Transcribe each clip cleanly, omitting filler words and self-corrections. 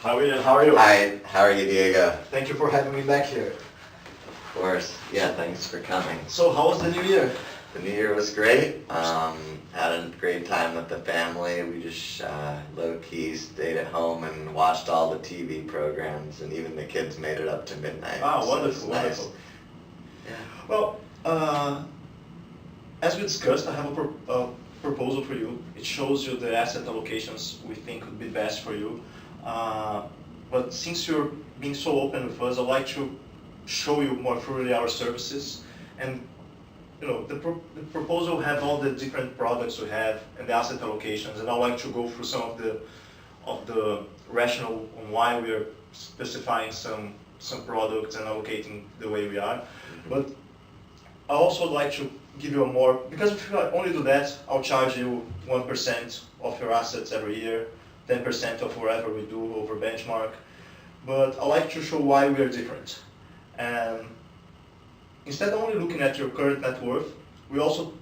Hi, William. How are you? Hi, how are you, Diego? Thank you for having me back here. Of course. Yeah, thanks for coming. So, how was the new year? The New Year was great. Had a great time with the family. We just low-key stayed at home and watched all the TV programs, and even the kids made it up to midnight. Ah, so wonderful, it's nice. wonderful. Yeah. Well, as we discussed, I have a proposal for you. It shows you the asset allocations we think would be best for you. But since you're being so open with us, I'd like to show you more thoroughly our services. And the proposal have all the different products we have and the asset allocations. And I'd like to go through some of the rationale on why we are specifying some products and allocating the way we are. But I also like to give you a more, because if I only do that, I'll charge you 1% of your assets every year, 10% of whatever we do over benchmark. But I like to show why we are different. And instead of only looking at your current net worth, we also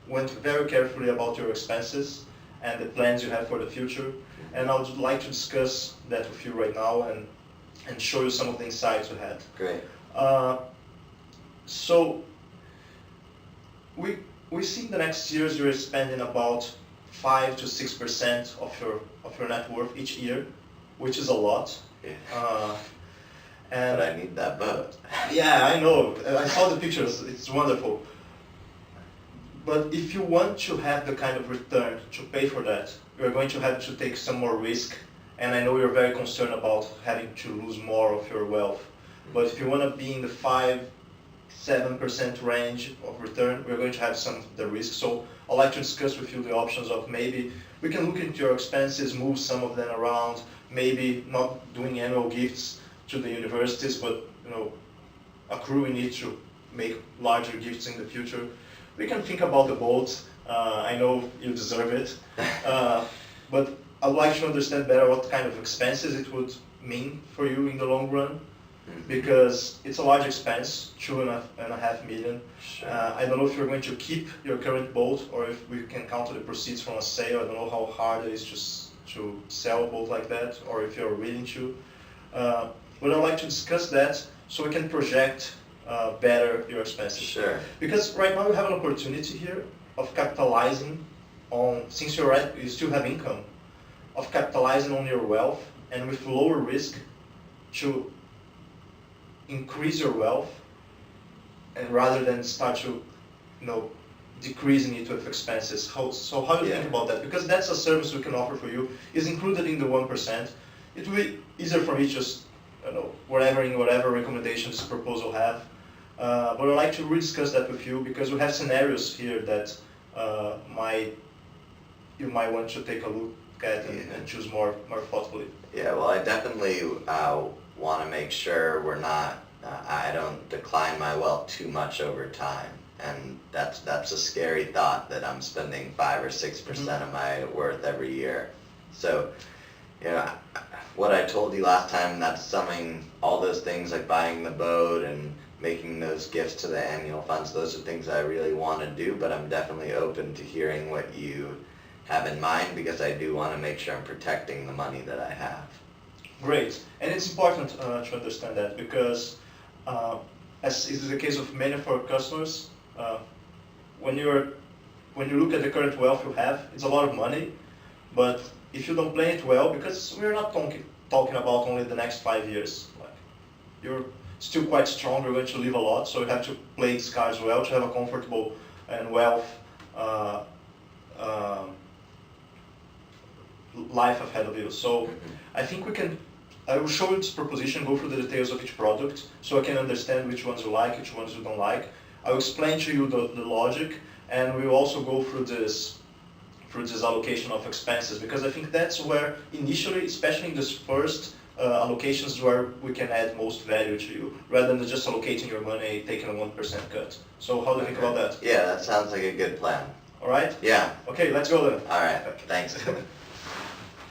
went very carefully about your expenses and the plans you have for the future. And I would like to discuss that with you right now and show you some of the insights we had. Great. So we see in the next years you're spending about 5 to 6% of your net worth each year, which is a lot. Yeah. And But I need that boat. yeah, I know. I saw the pictures. It's wonderful. But if you want to have the kind of return to pay for that, you're going to have to take some more risk. And I know you're very concerned about having to lose more of your wealth. But if you want to be in the 5-7% range of return, we're going to have some of the risk. So I'd like to discuss with you the options of maybe we can look into your expenses, move some of them around, maybe not doing annual gifts to the universities, but accruing it to make larger gifts in the future. We can think about the boat. I know you deserve it, but I'd like to understand better what kind of expenses it would mean for you in the long run, because it's a large expense, 2.5 million. Sure. I don't know if you're going to keep your current boat or if we can count on the proceeds from a sale. I don't know how hard it is to sell a boat like that, or if you're willing to. But I'd like to discuss that so we can project better your expenses. Sure. Because right now you have an opportunity here of capitalizing on, since you still have income, of capitalizing on your wealth and with lower risk to increase your wealth, and rather than start to decreasing it with expenses. How do you think about that? Because that's a service we can offer for you. Is included in the 1%. It will be easier for me just whatever recommendation this proposal have. But I'd like to rediscuss that with you because we have scenarios here that you might want to take a look at and choose more thoughtfully. Yeah, well, I definitely want to make sure I don't decline my wealth too much over time. And that's a scary thought that I'm spending 5 or 6% of my worth every year. So, what I told you last time, that's summing all those things like buying the boat and making those gifts to the annual funds. Those are things I really want to do, but I'm definitely open to hearing what you have in mind because I do want to make sure I'm protecting the money that I have. Great, and it's important to understand that because as is the case of many of our customers, when you look at the current wealth you have, it's a lot of money, but if you don't plan it well, because we're not talking about only the next 5 years, you're still quite strong, you're going to live a lot, so you have to play these cards well to have a comfortable and wealth life ahead of you. So I think I will show you this proposition, go through the details of each product so I can understand which ones you like, which ones you don't like. I'll explain to you the logic, and we will also go through this allocation of expenses, because I think that's where initially, especially in this first allocations, where we can add most value to you, rather than just allocating your money, taking a 1% cut. So how do you think about that? Yeah, that sounds like a good plan. All right? Yeah. Okay, let's go then. All right. Thanks.